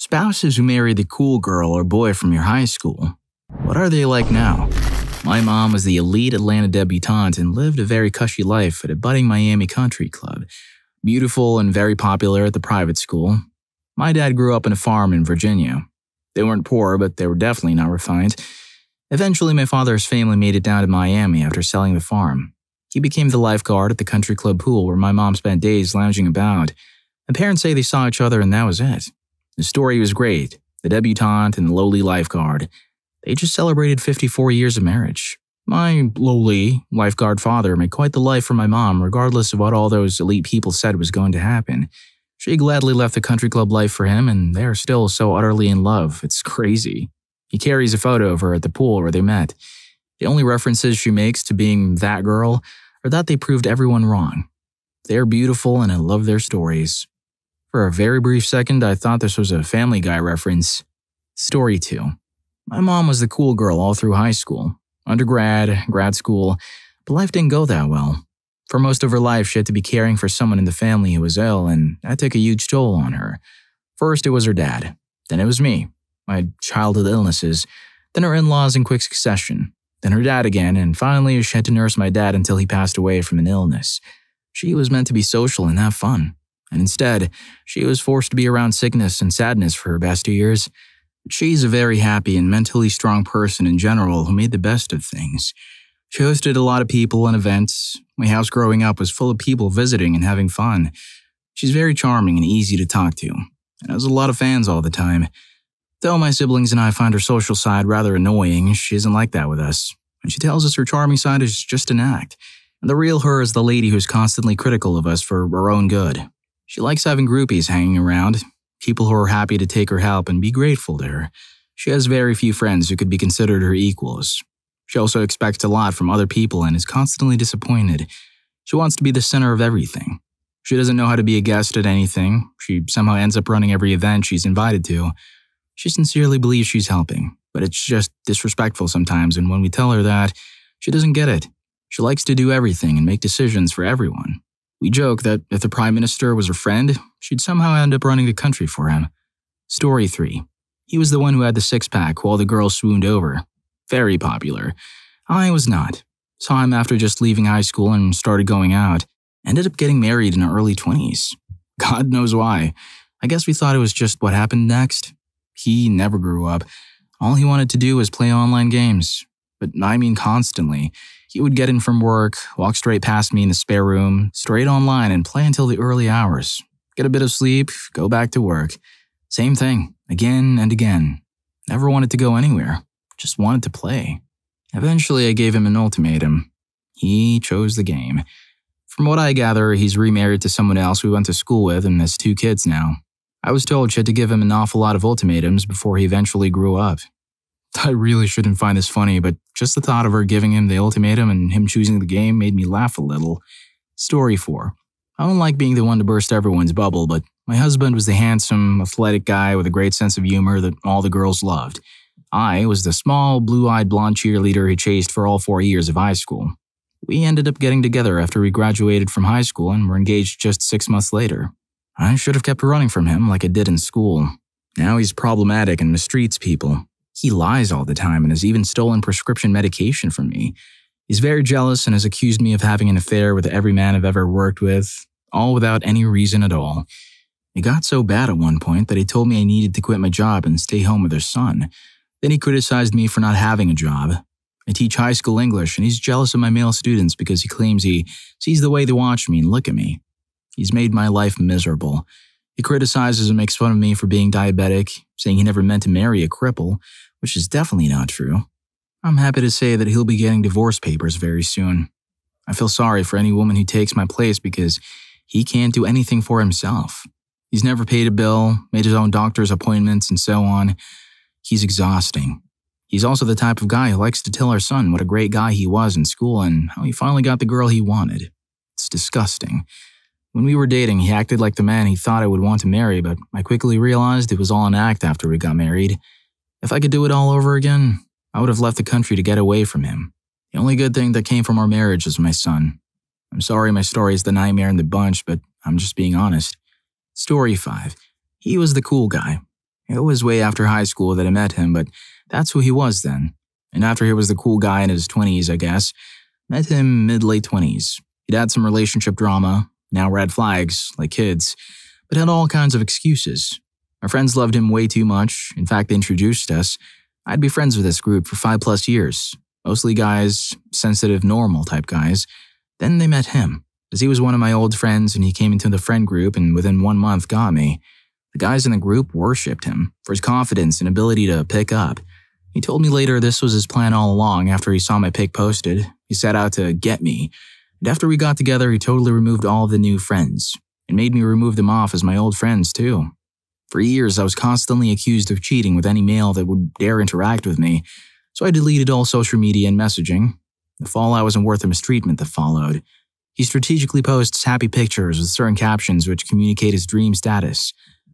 Spouses who married the cool girl or boy from your high school. What are they like now? My mom was the elite Atlanta debutante and lived a very cushy life at a budding Miami country club. Beautiful and very popular at the private school. My dad grew up on a farm in Virginia. They weren't poor, but they were definitely not refined. Eventually, my father's family made it down to Miami after selling the farm. He became the lifeguard at the country club pool where my mom spent days lounging about. My parents say they saw each other and that was it. The story was great. The debutante and the lowly lifeguard. They just celebrated 54 years of marriage. My lowly lifeguard father made quite the life for my mom, regardless of what all those elite people said was going to happen. She gladly left the country club life for him, and they are still so utterly in love. It's crazy. He carries a photo of her at the pool where they met. The only references she makes to being that girl are that they proved everyone wrong. They are beautiful, and I love their stories. For a very brief second, I thought this was a Family Guy reference. Story 2. My mom was the cool girl all through high school, undergrad, grad school, but life didn't go that well. For most of her life, she had to be caring for someone in the family who was ill, and that took a huge toll on her. First, it was her dad. Then it was me, my childhood illnesses. Then her in-laws in quick succession. Then her dad again, and finally, she had to nurse my dad until he passed away from an illness. She was meant to be social and have fun. And instead, she was forced to be around sickness and sadness for her best 2 years. She's a very happy and mentally strong person in general who made the best of things. She hosted a lot of people and events. My house growing up was full of people visiting and having fun. She's very charming and easy to talk to, and has a lot of fans all the time. Though my siblings and I find her social side rather annoying, she isn't like that with us. And she tells us her charming side is just an act, and the real her is the lady who's constantly critical of us for our own good. She likes having groupies hanging around, people who are happy to take her help and be grateful to her. She has very few friends who could be considered her equals. She also expects a lot from other people and is constantly disappointed. She wants to be the center of everything. She doesn't know how to be a guest at anything. She somehow ends up running every event she's invited to. She sincerely believes she's helping, but it's just disrespectful sometimes, and when we tell her that, she doesn't get it. She likes to do everything and make decisions for everyone. We joke that if the Prime Minister was her friend, she'd somehow end up running the country for him. Story 3. He was the one who had the six-pack while the girls swooned over. Very popular. I was not. Saw him after just leaving high school and started going out. Ended up getting married in her early 20s. God knows why. I guess we thought it was just what happened next. He never grew up. All he wanted to do was play online games. But I mean constantly. He would get in from work, walk straight past me in the spare room, straight online and play until the early hours. Get a bit of sleep, go back to work. Same thing, again and again. Never wanted to go anywhere. Just wanted to play. Eventually, I gave him an ultimatum. He chose the game. From what I gather, he's remarried to someone else we went to school with and has 2 kids now. I was told she had to give him an awful lot of ultimatums before he eventually grew up. I really shouldn't find this funny, but just the thought of her giving him the ultimatum and him choosing the game made me laugh a little. Story 4. I don't like being the one to burst everyone's bubble, but my husband was the handsome, athletic guy with a great sense of humor that all the girls loved. I was the small, blue-eyed blonde cheerleader he chased for all 4 years of high school. We ended up getting together after we graduated from high school and were engaged just 6 months later. I should have kept running from him like I did in school. Now he's problematic and mistreats people. He lies all the time and has even stolen prescription medication from me. He's very jealous and has accused me of having an affair with every man I've ever worked with, all without any reason at all. It got so bad at one point that he told me I needed to quit my job and stay home with their son. Then he criticized me for not having a job. I teach high school English and he's jealous of my male students because he claims he sees the way they watch me and look at me. He's made my life miserable. He criticizes and makes fun of me for being diabetic, saying he never meant to marry a cripple, which is definitely not true. I'm happy to say that he'll be getting divorce papers very soon. I feel sorry for any woman who takes my place because he can't do anything for himself. He's never paid a bill, made his own doctor's appointments, and so on. He's exhausting. He's also the type of guy who likes to tell our son what a great guy he was in school and how he finally got the girl he wanted. It's disgusting. When we were dating, he acted like the man he thought I would want to marry, but I quickly realized it was all an act after we got married. If I could do it all over again, I would have left the country to get away from him. The only good thing that came from our marriage was my son. I'm sorry my story is the nightmare in the bunch, but I'm just being honest. Story 5. He was the cool guy. It was way after high school that I met him, but that's who he was then. And after he was the cool guy in his 20s, I guess, met him mid-late 20s. He'd had some relationship drama, now red flags, like kids, but had all kinds of excuses. My friends loved him way too much. In fact, they introduced us. I'd be friends with this group for 5+ years. Mostly guys, sensitive, normal type guys. Then they met him, as he was one of my old friends and he came into the friend group and within 1 month got me. The guys in the group worshipped him for his confidence and ability to pick up. He told me later this was his plan all along. After he saw my pic posted, he set out to get me. And after we got together, he totally removed all of the new friends and made me remove them off as my old friends too. For years, I was constantly accused of cheating with any male that would dare interact with me, so I deleted all social media and messaging. The fallout wasn't worth the mistreatment that followed. He strategically posts happy pictures with certain captions which communicate his dream status.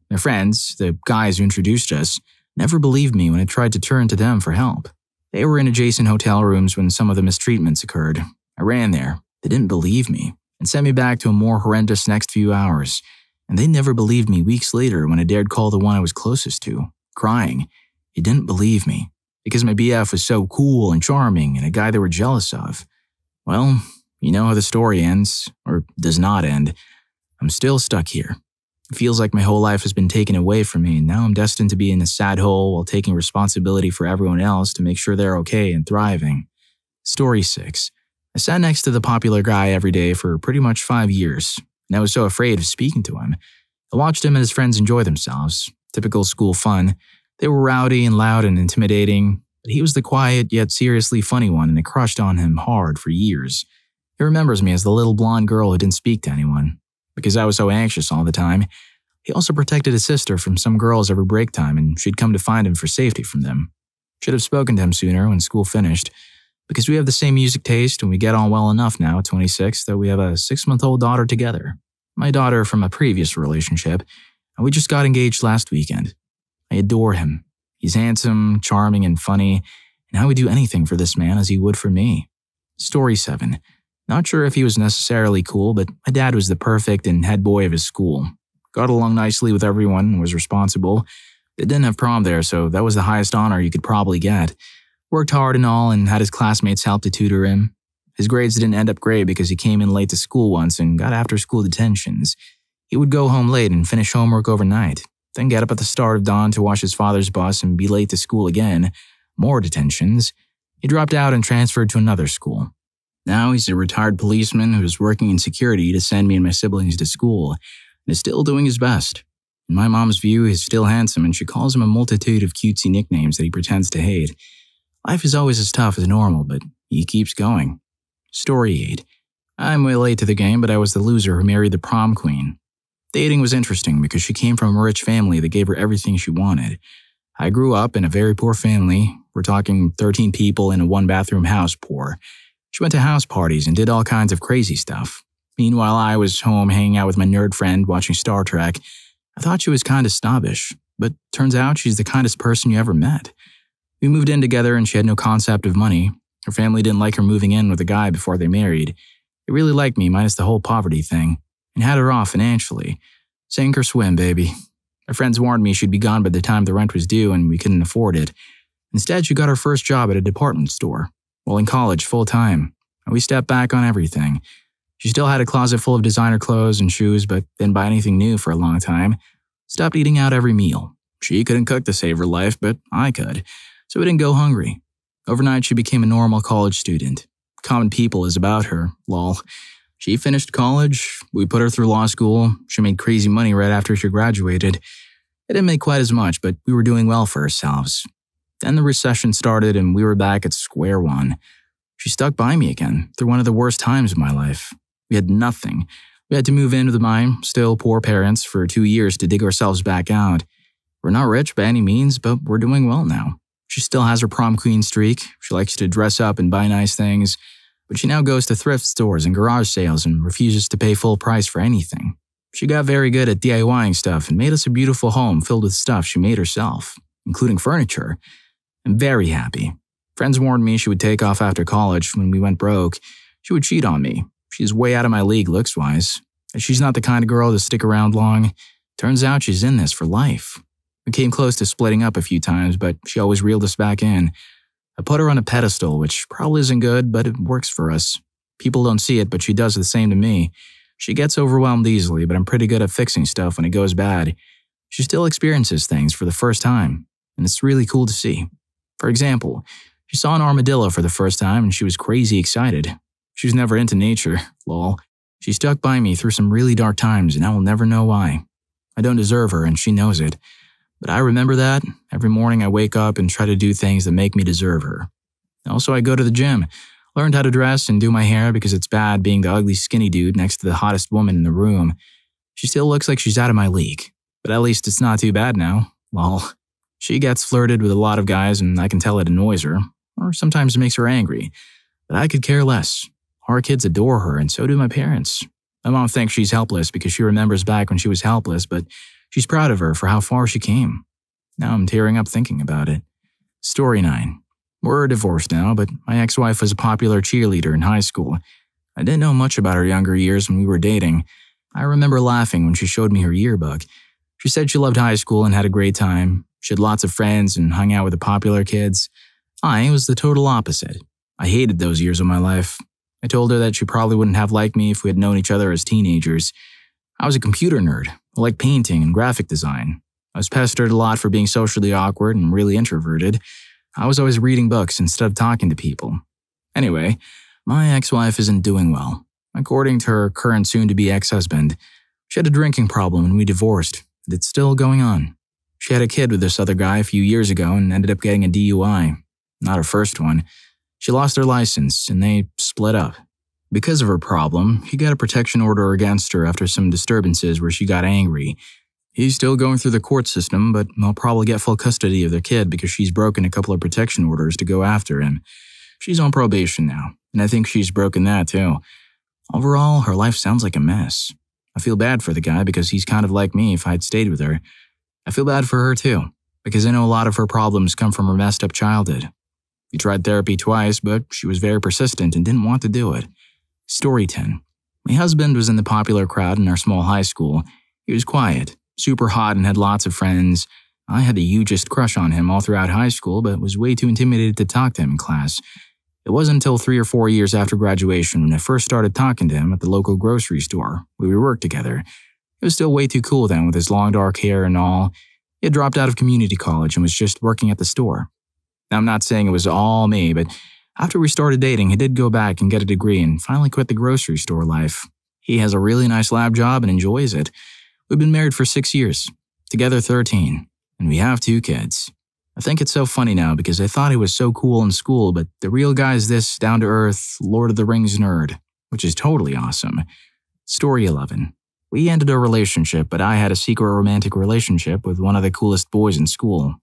My friends, the guys who introduced us, never believed me when I tried to turn to them for help. They were in adjacent hotel rooms when some of the mistreatments occurred. I ran there. They didn't believe me and sent me back to a more horrendous next few hours. And they never believed me weeks later when I dared call the one I was closest to, crying. He didn't believe me because my BF was so cool and charming and a guy they were jealous of. Well, you know how the story ends, or does not end. I'm still stuck here. It feels like my whole life has been taken away from me, and now I'm destined to be in a sad hole while taking responsibility for everyone else to make sure they're okay and thriving. Story 6. I sat next to the popular guy every day for pretty much 5 years, and I was so afraid of speaking to him. I watched him and his friends enjoy themselves. Typical school fun. They were rowdy and loud and intimidating, but he was the quiet yet seriously funny one, and I crushed on him hard for years. He remembers me as the little blonde girl who didn't speak to anyone, because I was so anxious all the time. He also protected his sister from some girls every break time, and she'd come to find him for safety from them. Should have spoken to him sooner when school finished, because we have the same music taste and we get on well enough now at 26 that we have a 6-month-old daughter together. My daughter from a previous relationship, and we just got engaged last weekend. I adore him. He's handsome, charming, and funny, and I would do anything for this man as he would for me. Story 7. Not sure if he was necessarily cool, but my dad was the perfect and head boy of his school. Got along nicely with everyone and was responsible. They didn't have prom there, so that was the highest honor you could probably get. Worked hard and all and had his classmates help to tutor him. His grades didn't end up great because he came in late to school once and got after-school detentions. He would go home late and finish homework overnight, then get up at the start of dawn to watch his father's bus and be late to school again. More detentions. He dropped out and transferred to another school. Now he's a retired policeman who is working in security to send me and my siblings to school, and is still doing his best. In my mom's view, he's still handsome and she calls him a multitude of cutesy nicknames that he pretends to hate. Life is always as tough as normal, but he keeps going. Story 8. I'm way late to the game, but I was the loser who married the prom queen. Dating was interesting because she came from a rich family that gave her everything she wanted. I grew up in a very poor family. We're talking 13 people in a 1-bathroom house poor. She went to house parties and did all kinds of crazy stuff. Meanwhile, I was home hanging out with my nerd friend watching Star Trek. I thought she was kind of snobbish, but turns out she's the kindest person you ever met. We moved in together and she had no concept of money. Her family didn't like her moving in with a guy before they married. They really liked me minus the whole poverty thing, and had her off financially. Sink or swim, baby. My friends warned me she'd be gone by the time the rent was due and we couldn't afford it. Instead, she got her first job at a department store, while in college full-time, and we stepped back on everything. She still had a closet full of designer clothes and shoes, but didn't buy anything new for a long time. Stopped eating out every meal. She couldn't cook to save her life, but I could, so we didn't go hungry. Overnight, she became a normal college student. Common people is about her, lol. She finished college, we put her through law school, she made crazy money right after she graduated. It didn't make quite as much, but we were doing well for ourselves. Then the recession started and we were back at square one. She stuck by me again through one of the worst times of my life. We had nothing. We had to move in with my still poor parents for 2 years to dig ourselves back out. We're not rich by any means, but we're doing well now. She still has her prom queen streak. She likes to dress up and buy nice things, but she now goes to thrift stores and garage sales and refuses to pay full price for anything. She got very good at DIYing stuff and made us a beautiful home filled with stuff she made herself, including furniture. I'm very happy. Friends warned me she would take off after college when we went broke. She would cheat on me. She's way out of my league looks-wise. She's not the kind of girl to stick around long. Turns out she's in this for life. We came close to splitting up a few times, but she always reeled us back in. I put her on a pedestal, which probably isn't good, but it works for us. People don't see it, but she does the same to me. She gets overwhelmed easily, but I'm pretty good at fixing stuff when it goes bad. She still experiences things for the first time, and it's really cool to see. For example, she saw an armadillo for the first time and she was crazy excited. She was never into nature, lol. She stuck by me through some really dark times and I will never know why. I don't deserve her and she knows it. But I remember that. Every morning I wake up and try to do things that make me deserve her. Also, I go to the gym, learned how to dress and do my hair because it's bad being the ugly skinny dude next to the hottest woman in the room. She still looks like she's out of my league, but at least it's not too bad now, lol. She gets flirted with a lot of guys and I can tell it annoys her, or sometimes it makes her angry, but I could care less. Our kids adore her and so do my parents. My mom thinks she's helpless because she remembers back when she was helpless, but she's proud of her for how far she came. Now I'm tearing up thinking about it. Story 9. We're divorced now, but my ex-wife was a popular cheerleader in high school. I didn't know much about her younger years when we were dating. I remember laughing when she showed me her yearbook. She said she loved high school and had a great time. She had lots of friends and hung out with the popular kids. I was the total opposite. I hated those years of my life. I told her that she probably wouldn't have liked me if we had known each other as teenagers. I was a computer nerd. I liked painting and graphic design. I was pestered a lot for being socially awkward and really introverted. I was always reading books instead of talking to people. Anyway, my ex-wife isn't doing well. According to her current soon-to-be ex-husband, she had a drinking problem and we divorced, and it's still going on. She had a kid with this other guy a few years ago and ended up getting a DUI. Not her first one. She lost her license and they split up. Because of her problem, he got a protection order against her after some disturbances where she got angry. He's still going through the court system, but he'll probably get full custody of their kid because she's broken a couple of protection orders to go after him. She's on probation now, and I think she's broken that too. Overall, her life sounds like a mess. I feel bad for the guy because he's kind of like me if I'd stayed with her. I feel bad for her too, because I know a lot of her problems come from her messed up childhood. We tried therapy twice, but she was very persistent and didn't want to do it. Story 10. My husband was in the popular crowd in our small high school. He was quiet, super hot and had lots of friends. I had the hugest crush on him all throughout high school, but was way too intimidated to talk to him in class. It wasn't until 3 or 4 years after graduation when I first started talking to him at the local grocery store where we worked together. He was still way too cool then with his long dark hair and all. He had dropped out of community college and was just working at the store. Now, I'm not saying it was all me, but after we started dating, he did go back and get a degree and finally quit the grocery store life. He has a really nice lab job and enjoys it. We've been married for 6 years, together 13, and we have 2 kids. I think it's so funny now because I thought he was so cool in school, but the real guy is this down-to-earth, Lord of the Rings nerd, which is totally awesome. Story 11. We ended our relationship, but I had a secret romantic relationship with one of the coolest boys in school.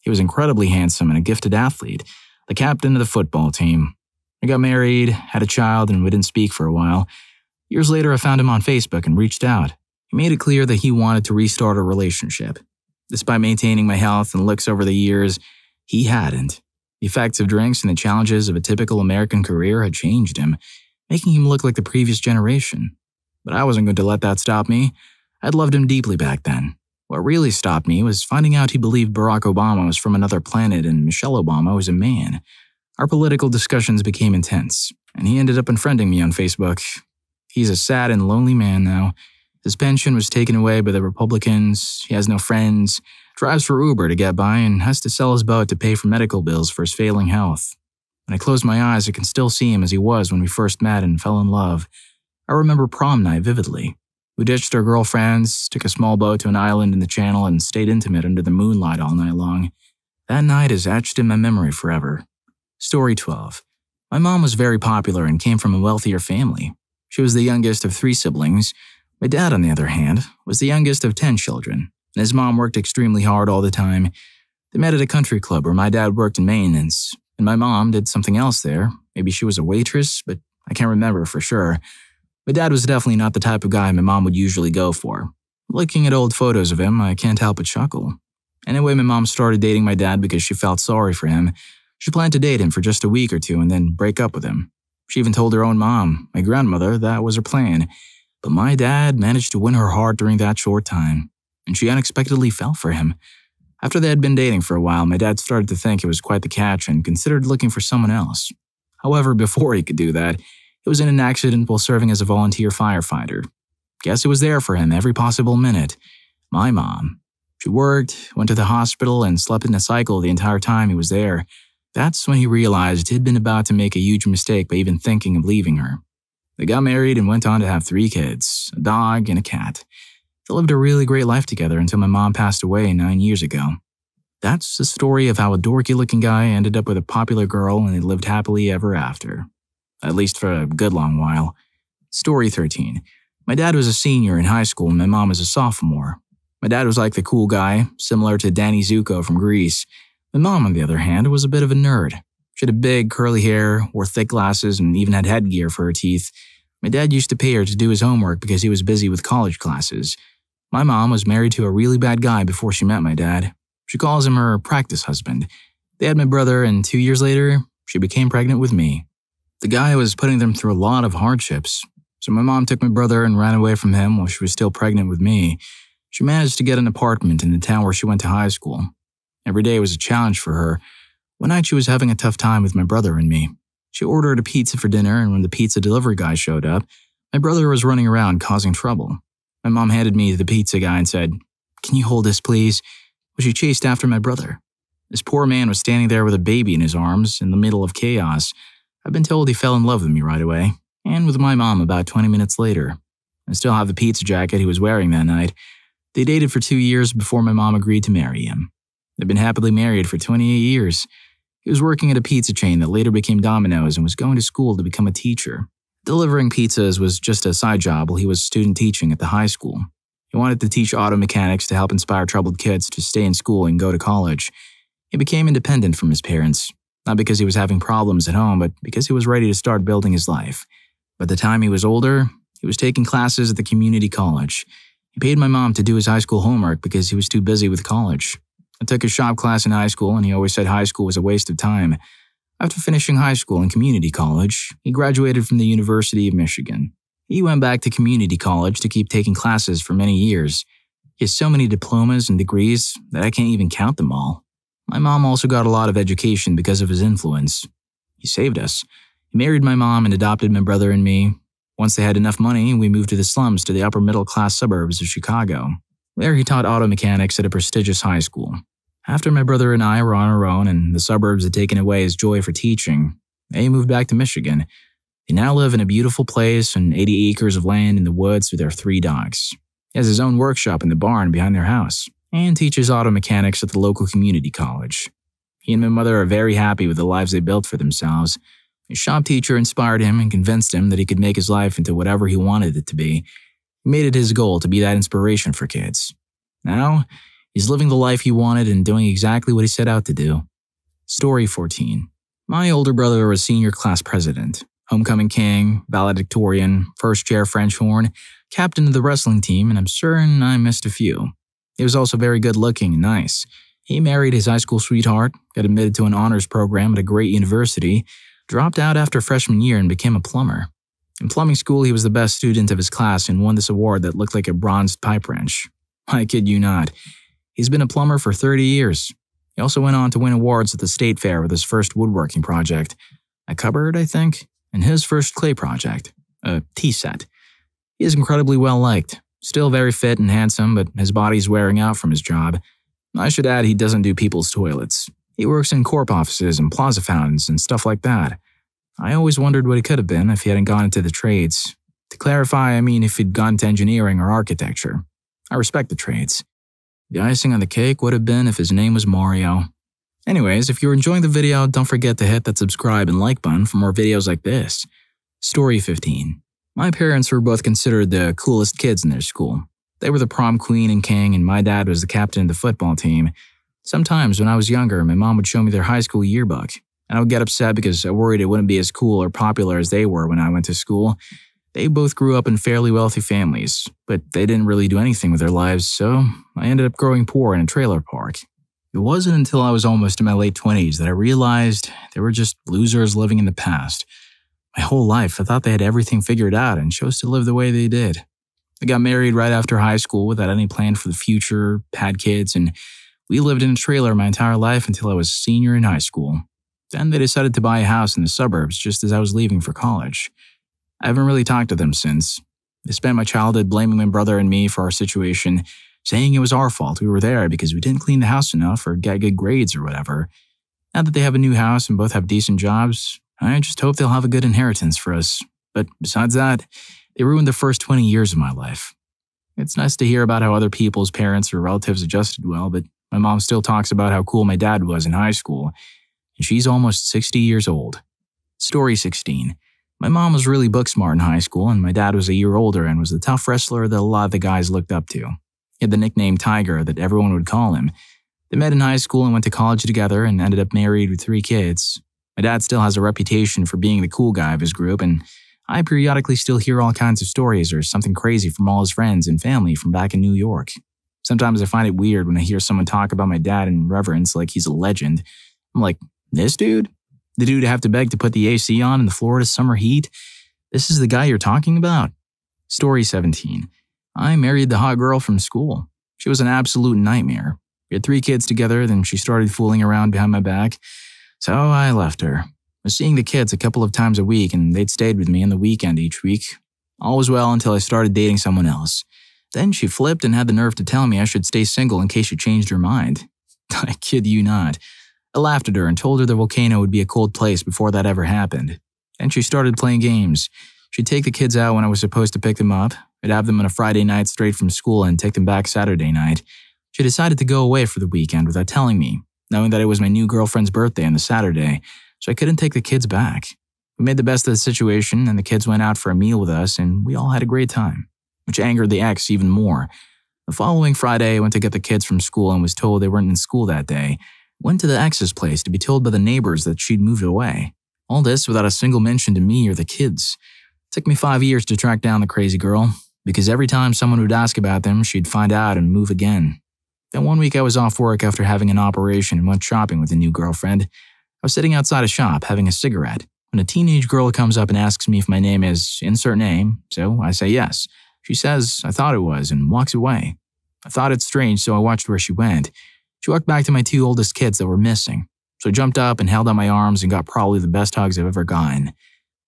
He was incredibly handsome and a gifted athlete, the captain of the football team. We got married, had a child, and we didn't speak for a while. Years later, I found him on Facebook and reached out. He made it clear that he wanted to restart our relationship. Despite maintaining my health and looks over the years, he hadn't. The effects of drinks and the challenges of a typical American career had changed him, making him look like the previous generation. But I wasn't going to let that stop me. I'd loved him deeply back then. What really stopped me was finding out he believed Barack Obama was from another planet and Michelle Obama was a man. Our political discussions became intense, and he ended up unfriending me on Facebook. He's a sad and lonely man now. His pension was taken away by the Republicans, he has no friends, drives for Uber to get by, and has to sell his boat to pay for medical bills for his failing health. When I close my eyes, I can still see him as he was when we first met and fell in love. I remember prom night vividly. We ditched our girlfriends, took a small boat to an island in the channel, and stayed intimate under the moonlight all night long. That night is etched in my memory forever. Story 12. My mom was very popular and came from a wealthier family. She was the youngest of 3 siblings. My dad, on the other hand, was the youngest of 10 children, and his mom worked extremely hard all the time. They met at a country club where my dad worked in maintenance, and my mom did something else there. Maybe she was a waitress, but I can't remember for sure. My dad was definitely not the type of guy my mom would usually go for. Looking at old photos of him, I can't help but chuckle. Anyway, my mom started dating my dad because she felt sorry for him. She planned to date him for just a week or 2 and then break up with him. She even told her own mom, my grandmother, that was her plan. But my dad managed to win her heart during that short time, and she unexpectedly fell for him. After they had been dating for a while, my dad started to think it was quite the catch and considered looking for someone else. However, before he could do that, he was in an accident while serving as a volunteer firefighter. Guess who was there for him every possible minute? My mom. She worked, went to the hospital, and slept in a cycle the entire time he was there. That's when he realized he'd been about to make a huge mistake by even thinking of leaving her. They got married and went on to have 3 kids, a dog and a cat. They lived a really great life together until my mom passed away 9 years ago. That's the story of how a dorky-looking guy ended up with a popular girl and they lived happily ever after. At least for a good long while. Story 13. My dad was a senior in high school and my mom was a sophomore. My dad was like the cool guy, similar to Danny Zuko from Grease. My mom, on the other hand, was a bit of a nerd. She had big, curly hair, wore thick glasses, and even had headgear for her teeth. My dad used to pay her to do his homework because he was busy with college classes. My mom was married to a really bad guy before she met my dad. She calls him her practice husband. They had my brother, and 2 years later, she became pregnant with me. The guy was putting them through a lot of hardships, so my mom took my brother and ran away from him while she was still pregnant with me. She managed to get an apartment in the town where she went to high school. Every day was a challenge for her. One night she was having a tough time with my brother and me. She ordered a pizza for dinner, and when the pizza delivery guy showed up, my brother was running around causing trouble. My mom handed me the pizza guy and said, "Can you hold this, please?" Well, she chased after my brother. This poor man was standing there with a baby in his arms in the middle of chaos. I've been told he fell in love with me right away, and with my mom about 20 minutes later. I still have the pizza jacket he was wearing that night. They dated for 2 years before my mom agreed to marry him. They'd been happily married for 28 years. He was working at a pizza chain that later became Domino's and was going to school to become a teacher. Delivering pizzas was just a side job while he was student teaching at the high school. He wanted to teach auto mechanics to help inspire troubled kids to stay in school and go to college. He became independent from his parents, not because he was having problems at home, but because he was ready to start building his life. By the time he was older, he was taking classes at the community college. He paid my mom to do his high school homework because he was too busy with college. I took a shop class in high school, and he always said high school was a waste of time. After finishing high school and community college, he graduated from the University of Michigan. He went back to community college to keep taking classes for many years. He has so many diplomas and degrees that I can't even count them all. My mom also got a lot of education because of his influence. He saved us. He married my mom and adopted my brother and me. Once they had enough money, we moved to the slums to the upper middle-class suburbs of Chicago. There he taught auto mechanics at a prestigious high school. After my brother and I were on our own and the suburbs had taken away his joy for teaching, they moved back to Michigan. They now live in a beautiful place and 80 acres of land in the woods with their 3 dogs. He has his own workshop in the barn behind their house and teaches auto mechanics at the local community college. He and my mother are very happy with the lives they built for themselves. His shop teacher inspired him and convinced him that he could make his life into whatever he wanted it to be. He made it his goal to be that inspiration for kids. Now, he's living the life he wanted and doing exactly what he set out to do. Story 14. My older brother was senior class president, homecoming king, valedictorian, first chair French horn, captain of the wrestling team, and I'm certain I missed a few. He was also very good looking and nice. He married his high school sweetheart, got admitted to an honors program at a great university, dropped out after freshman year and became a plumber. In plumbing school, he was the best student of his class and won this award that looked like a bronzed pipe wrench. I kid you not. He's been a plumber for 30 years. He also went on to win awards at the state fair with his first woodworking project, a cupboard, I think, and his first clay project, a tea set. He is incredibly well liked, still very fit and handsome, but his body's wearing out from his job. I should add he doesn't do people's toilets. He works in corp offices and plaza fountains and stuff like that. I always wondered what he could have been if he hadn't gone into the trades. To clarify, I mean if he'd gone to engineering or architecture. I respect the trades. The icing on the cake would have been if his name was Mario. Anyways, if you're enjoying the video, don't forget to hit that subscribe and like button for more videos like this. Story 15. My parents were both considered the coolest kids in their school. They were the prom queen and king, and my dad was the captain of the football team. Sometimes when I was younger, my mom would show me their high school yearbook, and I would get upset because I worried it wouldn't be as cool or popular as they were when I went to school. They both grew up in fairly wealthy families, but they didn't really do anything with their lives, so I ended up growing poor in a trailer park. It wasn't until I was almost in my late 20s that I realized they were just losers living in the past. My whole life, I thought they had everything figured out and chose to live the way they did. They got married right after high school without any plan for the future, had kids, and We lived in a trailer my entire life until I was a senior in high school. Then they decided to buy a house in the suburbs just as I was leaving for college. I haven't really talked to them since. They spent my childhood blaming my brother and me for our situation, saying it was our fault we were there because we didn't clean the house enough or get good grades or whatever. Now that they have a new house and both have decent jobs, I just hope they'll have a good inheritance for us. But besides that, they ruined the first 20 years of my life. It's nice to hear about how other people's parents or relatives adjusted well, but my mom still talks about how cool my dad was in high school, and she's almost 60 years old. Story 16. My mom was really book smart in high school, and my dad was a year older and was the tough wrestler that a lot of the guys looked up to. He had the nickname Tiger that everyone would call him. They met in high school and went to college together and ended up married with 3 kids. My dad still has a reputation for being the cool guy of his group, and I periodically still hear all kinds of stories or something crazy from all his friends and family from back in New York. Sometimes I find it weird when I hear someone talk about my dad in reverence like he's a legend. I'm like, this dude? The dude I have to beg to put the AC on in the Florida summer heat? This is the guy you're talking about? Story 17. I married the hot girl from school. She was an absolute nightmare. We had 3 kids together, then she started fooling around behind my back, so I left her. I was seeing the kids a couple of times a week, and they'd stayed with me on the weekend each week. All was well until I started dating someone else. Then she flipped and had the nerve to tell me I should stay single in case she changed her mind. I kid you not. I laughed at her and told her the volcano would be a cold place before that ever happened. Then she started playing games. She'd take the kids out when I was supposed to pick them up. I'd have them on a Friday night straight from school and take them back Saturday night. She decided to go away for the weekend without telling me, knowing that it was my new girlfriend's birthday on the Saturday, so I couldn't take the kids back. We made the best of the situation, and the kids went out for a meal with us, and we all had a great time, which angered the ex even more. The following Friday, I went to get the kids from school and was told they weren't in school that day. Went to the ex's place to be told by the neighbors that she'd moved away. All this without a single mention to me or the kids. It took me 5 years to track down the crazy girl, because every time someone would ask about them, she'd find out and move again. Then one week I was off work after having an operation and went shopping with a new girlfriend. I was sitting outside a shop having a cigarette when a teenage girl comes up and asks me if my name is insert name, so I say yes. She says I thought it was and walks away. I thought it strange, so I watched where she went. She walked back to my 2 oldest kids that were missing, so I jumped up and held out my arms and got probably the best hugs I've ever gotten.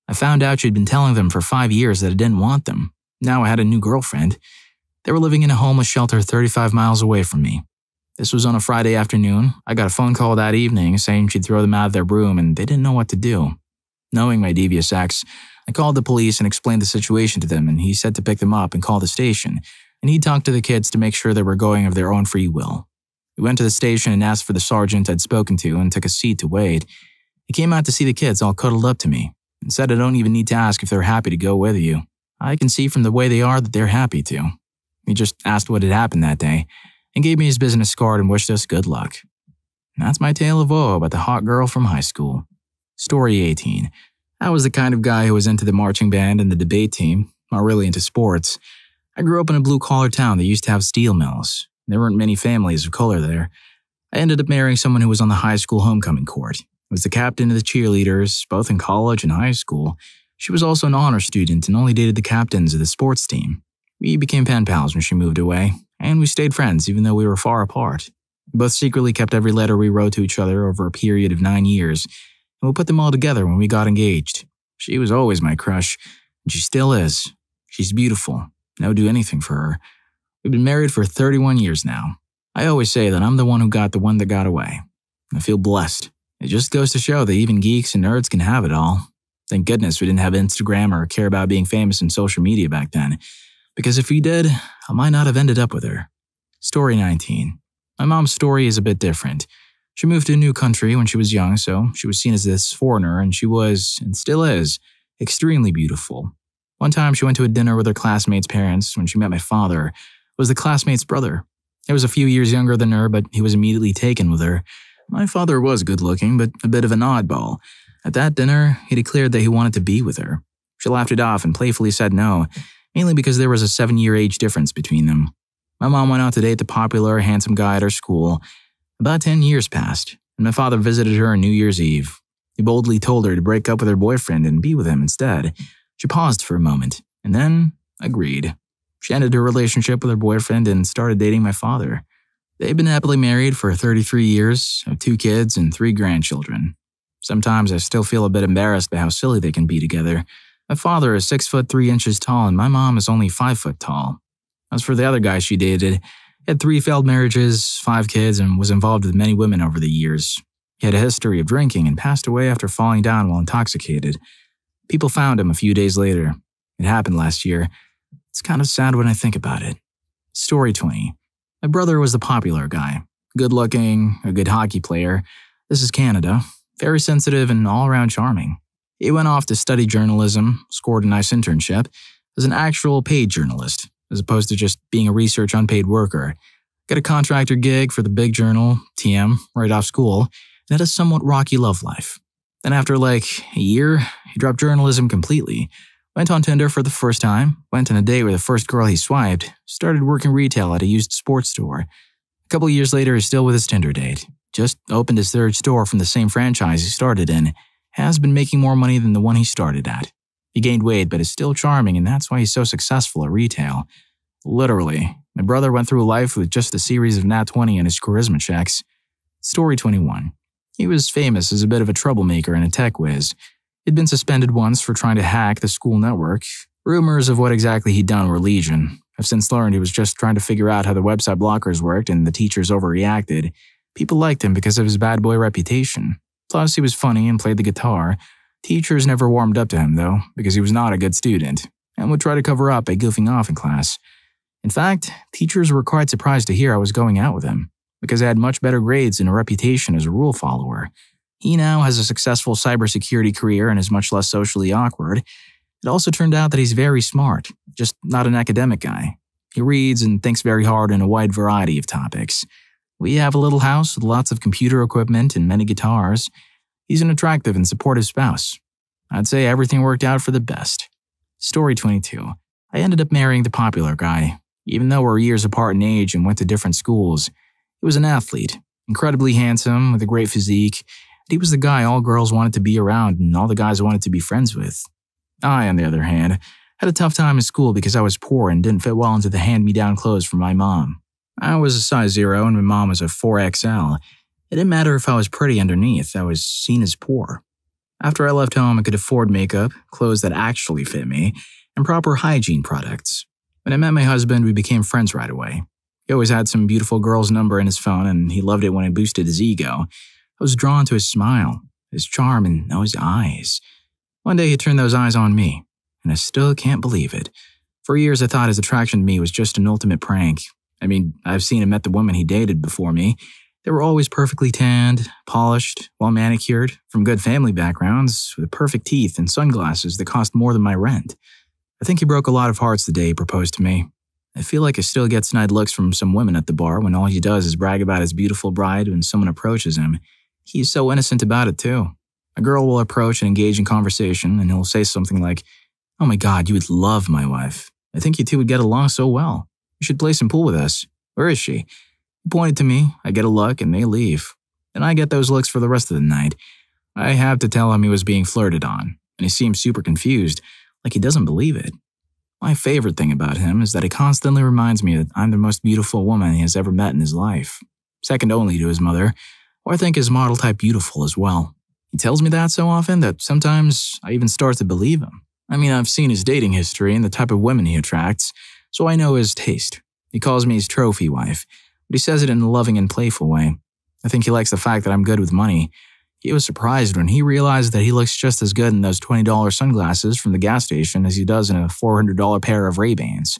I found out she'd been telling them for 5 years that I didn't want them. Now I had a new girlfriend. They were living in a homeless shelter 35 miles away from me. This was on a Friday afternoon. I got a phone call that evening saying she'd throw them out of their room and they didn't know what to do. Knowing my devious ex, I called the police and explained the situation to them, and he said to pick them up and call the station, and he'd talk to the kids to make sure they were going of their own free will. We went to the station and asked for the sergeant I'd spoken to and took a seat to wait. He came out to see the kids all cuddled up to me and said I don't even need to ask if they're happy to go with you. I can see from the way they are that they're happy to. He just asked what had happened that day and gave me his business card and wished us good luck. And that's my tale of woe about the hot girl from high school. Story 18. I was the kind of guy who was into the marching band and the debate team, not really into sports. I grew up in a blue-collar town that used to have steel mills. There weren't many families of color there. I ended up marrying someone who was on the high school homecoming court. I was the captain of the cheerleaders, both in college and high school. She was also an honor student and only dated the captains of the sports team. We became pen pals when she moved away, and we stayed friends even though we were far apart. We both secretly kept every letter we wrote to each other over a period of 9 years, and we put them all together when we got engaged. She was always my crush, and she still is. She's beautiful, and I would do anything for her. We've been married for 31 years now. I always say that I'm the one who got the one that got away. I feel blessed. It just goes to show that even geeks and nerds can have it all. Thank goodness we didn't have Instagram or care about being famous in social media back then, because if we did, I might not have ended up with her. Story 19. My mom's story is a bit different. She moved to a new country when she was young, so she was seen as this foreigner, and she was, and still is, extremely beautiful. One time she went to a dinner with her classmates' parents when she met my father. It was the classmate's brother. He was a few years younger than her, but he was immediately taken with her. My father was good-looking, but a bit of an oddball. At that dinner, he declared that he wanted to be with her. She laughed it off and playfully said no, mainly because there was a 7-year age difference between them. My mom went out to date the popular, handsome guy at her school. About 10 years passed, and my father visited her on New Year's Eve. He boldly told her to break up with her boyfriend and be with him instead. She paused for a moment, and then agreed. She ended her relationship with her boyfriend and started dating my father. They've been happily married for 33 years, have 2 kids and 3 grandchildren. Sometimes I still feel a bit embarrassed by how silly they can be together. My father is 6 foot 3 inches tall and my mom is only 5 foot tall. As for the other guy she dated, he had 3 failed marriages, 5 kids, and was involved with many women over the years. He had a history of drinking and passed away after falling down while intoxicated. People found him a few days later. It happened last year. It's kind of sad when I think about it. Story 20. My brother was the popular guy. Good-looking, a good hockey player. This is Canada. Very sensitive and all-around charming. He went off to study journalism, scored a nice internship, as an actual paid journalist, as opposed to just being a research unpaid worker. Got a contractor gig for the big journal, TM, right off school, and had a somewhat rocky love life. Then after a year, he dropped journalism completely, went on Tinder for the first time, went on a date with the first girl he swiped, started working retail at a used sports store. A couple years later, he's still with his Tinder date. Just opened his 3rd store from the same franchise he started in. Has been making more money than the one he started at. He gained weight but is still charming, and that's why he's so successful at retail. Literally, my brother went through life with just a series of nat 20 in his charisma checks. Story 21. He was famous as a bit of a troublemaker and a tech whiz. He'd been suspended once for trying to hack the school network. Rumors of what exactly he'd done were legion. I've since learned he was just trying to figure out how the website blockers worked and the teachers overreacted. People liked him because of his bad boy reputation. Plus, he was funny and played the guitar. Teachers never warmed up to him, though, because he was not a good student, and would try to cover up by goofing off in class. In fact, teachers were quite surprised to hear I was going out with him, because I had much better grades and a reputation as a rule follower. He now has a successful cybersecurity career and is much less socially awkward. It also turned out that he's very smart, just not an academic guy. He reads and thinks very hard on a wide variety of topics. We have a little house with lots of computer equipment and many guitars. He's an attractive and supportive spouse. I'd say everything worked out for the best. Story 22. I ended up marrying the popular guy. Even though we're years apart in age and went to different schools, he was an athlete, incredibly handsome, with a great physique, and he was the guy all girls wanted to be around and all the guys wanted to be friends with. I, on the other hand, had a tough time in school because I was poor and didn't fit well into the hand-me-down clothes from my mom. I was a size 0 and my mom was a 4XL. It didn't matter if I was pretty underneath, I was seen as poor. After I left home, I could afford makeup, clothes that actually fit me, and proper hygiene products. When I met my husband, we became friends right away. He always had some beautiful girl's number in his phone, and he loved it when it boosted his ego. I was drawn to his smile, his charm, and those eyes. One day he turned those eyes on me, and I still can't believe it. For years I thought his attraction to me was just an ultimate prank. I mean, I've seen and met the women he dated before me. They were always perfectly tanned, polished, well-manicured, from good family backgrounds, with perfect teeth and sunglasses that cost more than my rent. I think he broke a lot of hearts the day he proposed to me. I feel like I still get snide looks from some women at the bar when all he does is brag about his beautiful bride when someone approaches him. He's so innocent about it, too. A girl will approach and engage in conversation, and he'll say something like, "Oh my God, you would love my wife. I think you two would get along so well. You should play some pool with us. Where is she?" He pointed to me, I get a look, and they leave. And I get those looks for the rest of the night. I have to tell him he was being flirted on, and he seems super confused, like he doesn't believe it. My favorite thing about him is that he constantly reminds me that I'm the most beautiful woman he has ever met in his life. Second only to his mother, who I think is model-type beautiful as well. He tells me that so often that sometimes I even start to believe him. I mean, I've seen his dating history and the type of women he attracts, so I know his taste. He calls me his trophy wife, but he says it in a loving and playful way. I think he likes the fact that I'm good with money. He was surprised when he realized that he looks just as good in those $20 sunglasses from the gas station as he does in a $400 pair of Ray-Bans.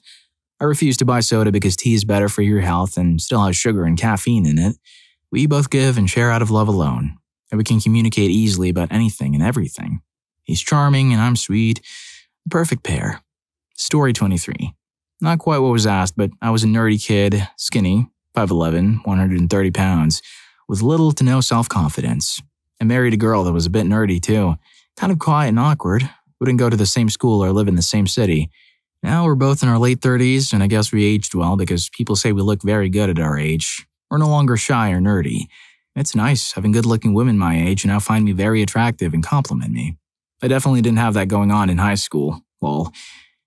I refuse to buy soda because tea is better for your health and still has sugar and caffeine in it. We both give and share out of love alone, and we can communicate easily about anything and everything. He's charming and I'm sweet. The perfect pair. Story 23. Not quite what was asked, but I was a nerdy kid, skinny, 5'11", 130 pounds, with little to no self-confidence. I married a girl that was a bit nerdy too, kind of quiet and awkward, wouldn't go to the same school or live in the same city. Now we're both in our late 30s, and I guess we aged well because people say we look very good at our age. We're no longer shy or nerdy. It's nice having good-looking women my age who now find me very attractive and compliment me. I definitely didn't have that going on in high school. Lol.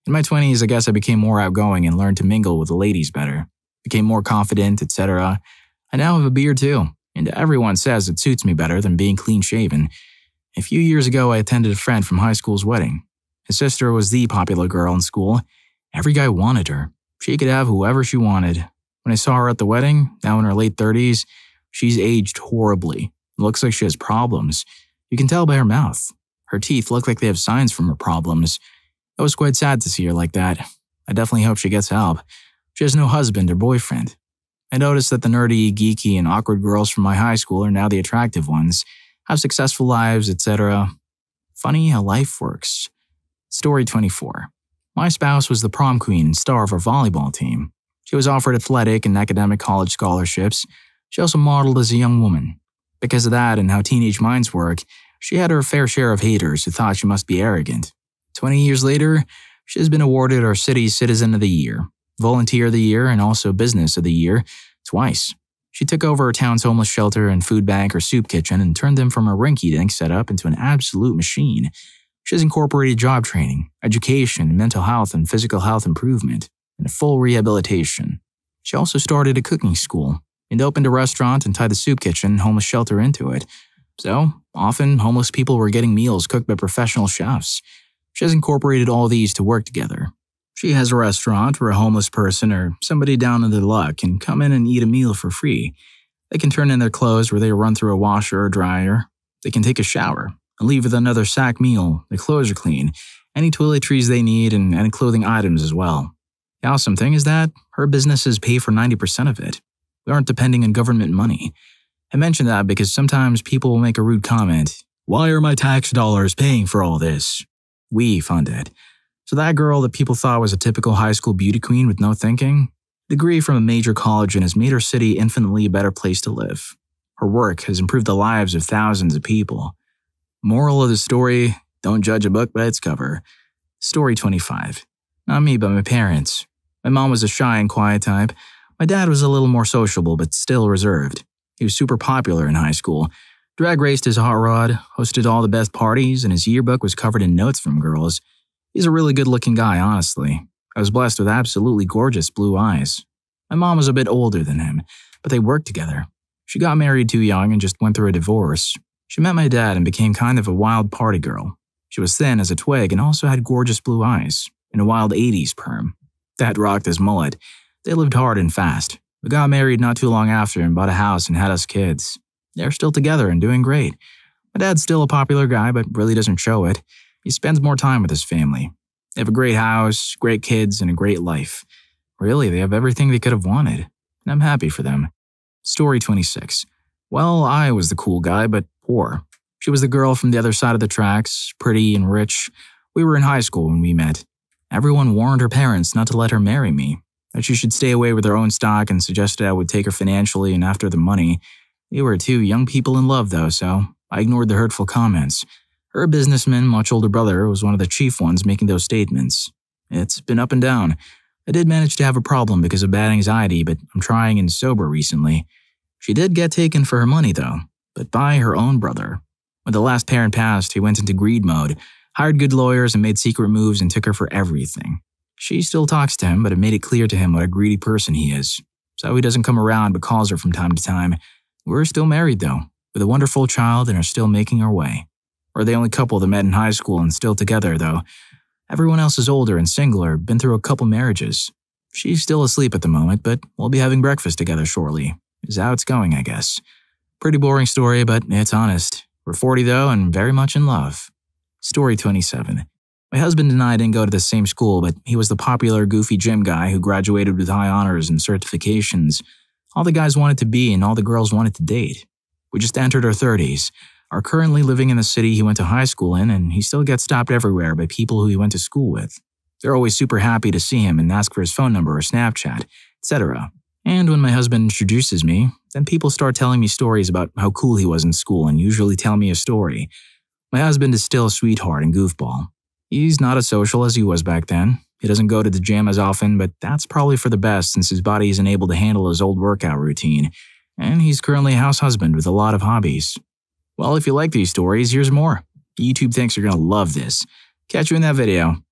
In my 20s, I guess I became more outgoing and learned to mingle with the ladies better. Became more confident, etc. I now have a beard too, and everyone says it suits me better than being clean-shaven. A few years ago, I attended a friend from high school's wedding. His sister was the popular girl in school. Every guy wanted her. She could have whoever she wanted. When I saw her at the wedding, now in her late 30s, she's aged horribly. It looks like she has problems. You can tell by her mouth. Her teeth look like they have signs from her problems. It was quite sad to see her like that. I definitely hope she gets help. She has no husband or boyfriend. I noticed that the nerdy, geeky, and awkward girls from my high school are now the attractive ones, have successful lives, etc. Funny how life works. Story 24. My spouse was the prom queen and star of our volleyball team. She was offered athletic and academic college scholarships. She also modeled as a young woman. Because of that and how teenage minds work, she had her fair share of haters who thought she must be arrogant. 20 years later, she has been awarded our city's Citizen of the Year, Volunteer of the Year, and also Business of the Year twice. She took over her town's homeless shelter and food bank or soup kitchen and turned them from a rinky-dink setup into an absolute machine. She has incorporated job training, education, mental health and physical health improvement, and a full rehabilitation. She also started a cooking school and opened a restaurant and tied the soup kitchen and homeless shelter into it. So, often, homeless people were getting meals cooked by professional chefs. She has incorporated all these to work together. She has a restaurant where a homeless person or somebody down on their luck can come in and eat a meal for free. They can turn in their clothes where they run through a washer or dryer. They can take a shower and leave with another sack meal. Their clothes are clean, any toiletries they need, and any clothing items as well. The awesome thing is that her businesses pay for 90% of it. We aren't depending on government money. I mention that because sometimes people will make a rude comment. Why are my tax dollars paying for all this? We fund it. So that girl that people thought was a typical high school beauty queen with no thinking, degree from a major college and has made her city infinitely a better place to live. Her work has improved the lives of thousands of people. Moral of the story, don't judge a book by its cover. Story 25. Not me, but my parents. My mom was a shy and quiet type. My dad was a little more sociable, but still reserved. He was super popular in high school. Drag raced his hot rod, hosted all the best parties, and his yearbook was covered in notes from girls. He's a really good-looking guy, honestly. I was blessed with absolutely gorgeous blue eyes. My mom was a bit older than him, but they worked together. She got married too young and just went through a divorce. She met my dad and became kind of a wild party girl. She was thin as a twig and also had gorgeous blue eyes, and a wild 80s perm. Dad rocked his mullet. They lived hard and fast. We got married not too long after and bought a house and had us kids. They're still together and doing great. My dad's still a popular guy, but really doesn't show it. He spends more time with his family. They have a great house, great kids, and a great life. Really, they have everything they could have wanted, and I'm happy for them. Story 26. Well, I was the cool guy, but poor. She was the girl from the other side of the tracks, pretty and rich. We were in high school when we met. Everyone warned her parents not to let her marry me, that she should stay away with her own stock and suggested I would take her financially and after the money. We were two young people in love, though, so I ignored the hurtful comments. Her businessman, much older brother, was one of the chief ones making those statements. It's been up and down. I did manage to have a problem because of bad anxiety, but I'm trying and sober recently. She did get taken for her money, though, but by her own brother. When the last parent passed, he went into greed mode, hired good lawyers and made secret moves and took her for everything. She still talks to him, but it made it clear to him what a greedy person he is. So he doesn't come around but calls her from time to time. We're still married, though, with a wonderful child and are still making our way. We're the only couple that met in high school and still together, though. Everyone else is older and single or been through a couple marriages. She's still asleep at the moment, but we'll be having breakfast together shortly. Is how it's going, I guess. Pretty boring story, but it's honest. We're 40, though, and very much in love. Story 27. My husband and I didn't go to the same school, but he was the popular, goofy gym guy who graduated with high honors and certifications. All the guys wanted to be and all the girls wanted to date. We just entered our 30s. Are currently living in the city he went to high school in, and he still gets stopped everywhere by people who he went to school with. They're always super happy to see him and ask for his phone number or Snapchat, etc. And when my husband introduces me, then people start telling me stories about how cool he was in school and usually tell me a story. My husband is still a sweetheart and goofball. He's not as social as he was back then. He doesn't go to the gym as often, but that's probably for the best since his body isn't able to handle his old workout routine. And he's currently a house husband with a lot of hobbies. Well, if you like these stories, here's more. YouTube thinks you're going to love this. Catch you in that video.